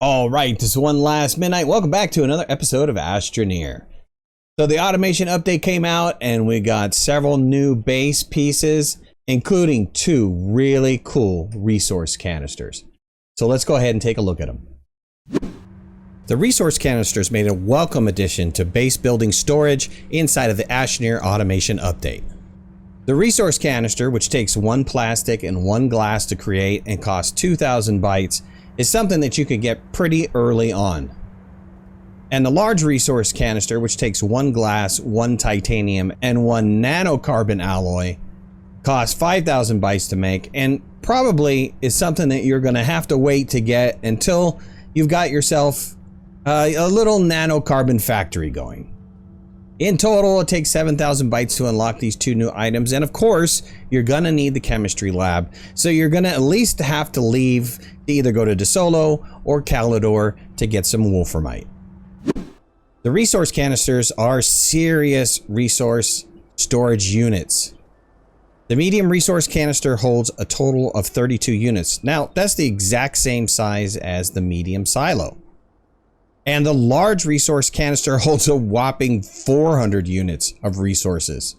All right, this is One Last Midnight. Welcome back to another episode of Astroneer. So the automation update came out and we got several new base pieces, including two really cool resource canisters. So let's go ahead and take a look at them. The resource canisters made a welcome addition to base building storage inside of the Astroneer automation update. The resource canister, which takes one plastic and one glass to create and costs 2,000 bytes, is something that you could get pretty early on. And the large resource canister, which takes one glass, one titanium, and one nanocarbon alloy, costs 5,000 bytes to make, and probably is something that you're going to have to wait to get until you've got yourself a little nanocarbon factory going. In total, it takes 7,000 bytes to unlock these two new items, and of course, you're gonna need the chemistry lab, so you're gonna at least have to leave to either go to DeSolo or Calidor to get some wolframite. The resource canisters are serious resource storage units. The medium resource canister holds a total of 32 units. Now, that's the exact same size as the medium silo. And the large resource canister holds a whopping 400 units of resources.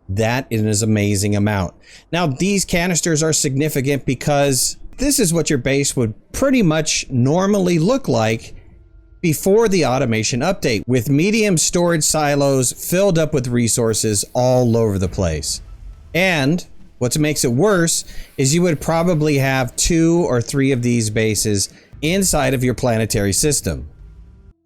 That is an amazing amount. Now, these canisters are significant because this is what your base would pretty much normally look like before the automation update, with medium storage silos filled up with resources all over the place. And what makes it worse is you would probably have 2 or 3 of these bases inside of your planetary system.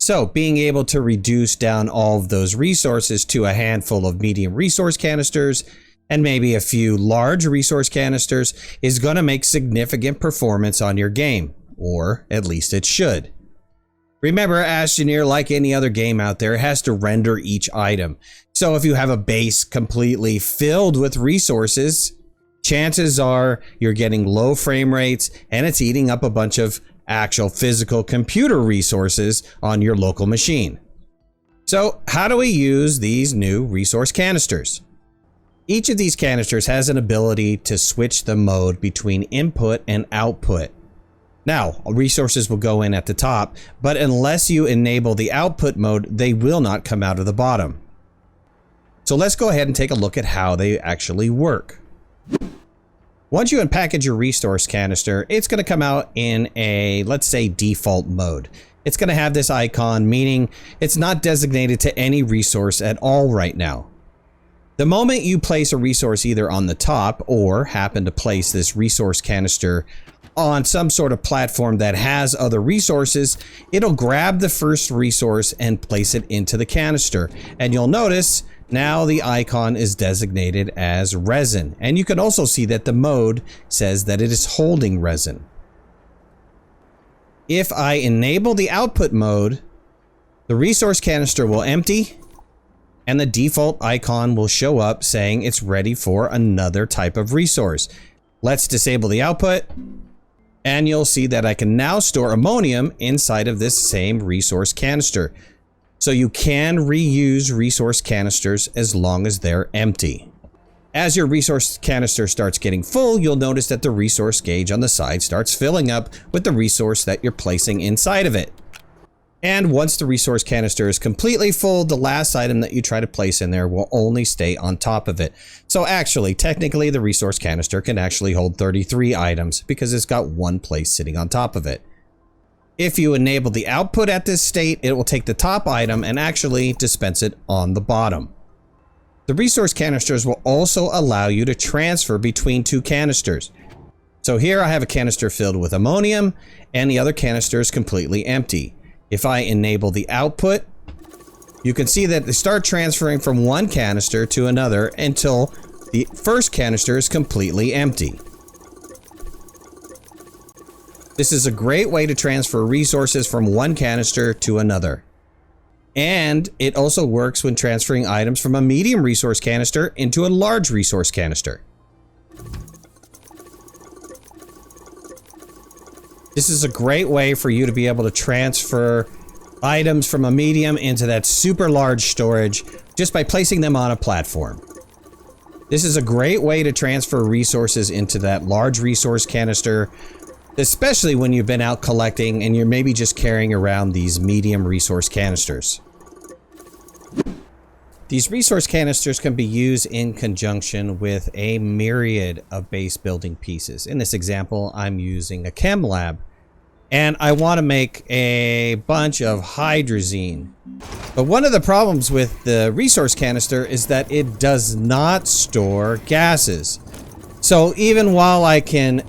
So being able to reduce down all of those resources to a handful of medium resource canisters and maybe a few large resource canisters is going to make significant performance on your game, or at least it should. Remember, Astroneer, like any other game out there, has to render each item. So if you have a base completely filled with resources, chances are you're getting low frame rates and it's eating up a bunch of actual physical computer resources on your local machine. So how do we use these new resource canisters? Each of these canisters has an ability to switch the mode between input and output. Now, resources will go in at the top, but unless you enable the output mode, they will not come out of the bottom. So let's go ahead and take a look at how they actually work. Once you unpackage your resource canister, it's going to come out in a, let's say, default mode. It's going to have this icon, meaning it's not designated to any resource at all right now. The moment you place a resource either on the top or happen to place this resource canister on some sort of platform that has other resources, it'll grab the first resource and place it into the canister. And you'll notice now the icon is designated as resin, and you can also see that the mode says that it is holding resin. If I enable the output mode, the resource canister will empty and the default icon will show up saying it's ready for another type of resource. Let's disable the output and you'll see that I can now store ammonium inside of this same resource canister. So you can reuse resource canisters as long as they're empty. As your resource canister starts getting full, you'll notice that the resource gauge on the side starts filling up with the resource that you're placing inside of it. And once the resource canister is completely full, the last item that you try to place in there will only stay on top of it. So actually, technically, the resource canister can actually hold 33 items because it's got one place sitting on top of it. If you enable the output at this state, it will take the top item and actually dispense it on the bottom. The resource canisters will also allow you to transfer between two canisters. So here I have a canister filled with ammonium and the other canister is completely empty. If I enable the output, you can see that they start transferring from one canister to another until the first canister is completely empty. This is a great way to transfer resources from one canister to another. And it also works when transferring items from a medium resource canister into a large resource canister. This is a great way for you to be able to transfer items from a medium into that super large storage just by placing them on a platform. This is a great way to transfer resources into that large resource canister especially when you've been out collecting and you're maybe just carrying around these medium resource canisters. These resource canisters can be used in conjunction with a myriad of base building pieces. In this example, I'm using a chem lab, and I want to make a bunch of hydrazine. But one of the problems with the resource canister is that it does not store gases. So even while I can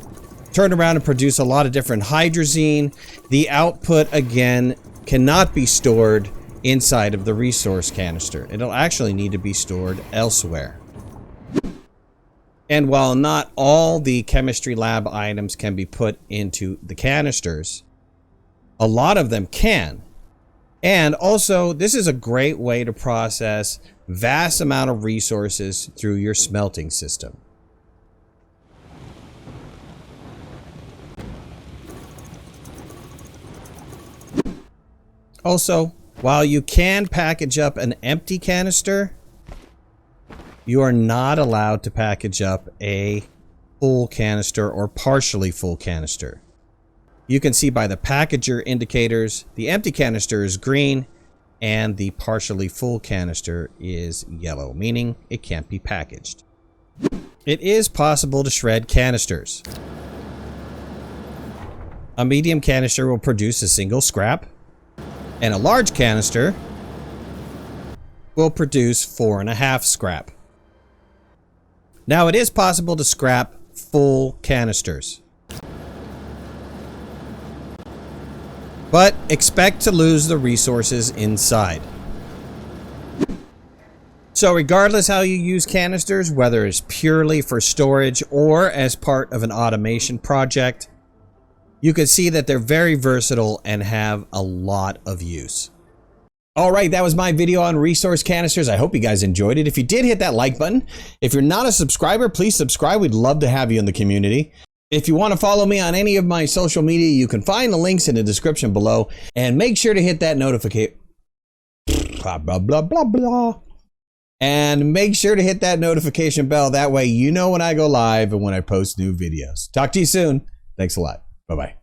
turn around and produce a lot of different hydrazine, the output again cannot be stored inside of the resource canister. It'll actually need to be stored elsewhere. And while not all the chemistry lab items can be put into the canisters, a lot of them can. And also, this is a great way to process vast amount of resources through your smelting system. Also, while you can package up an empty canister, you are not allowed to package up a full canister or partially full canister. You can see by the packager indicators, the empty canister is green and the partially full canister is yellow, meaning it can't be packaged. It is possible to shred canisters. A medium canister will produce a single scrap, and a large canister will produce 4.5 scrap. Now, it is possible to scrap full canisters, but expect to lose the resources inside. So regardless how you use canisters, whether it's purely for storage or as part of an automation project, you can see that they're very versatile and have a lot of use. All right, that was my video on resource canisters. I hope you guys enjoyed it. If you did, hit that like button. If you're not a subscriber, please subscribe. We'd love to have you in the community. If you want to follow me on any of my social media, you can find the links in the description below. And make sure to hit that notification. Blah, blah, blah, blah, blah. And make sure to hit that notification bell. That way you know when I go live and when I post new videos. Talk to you soon. Thanks a lot. Bye-bye.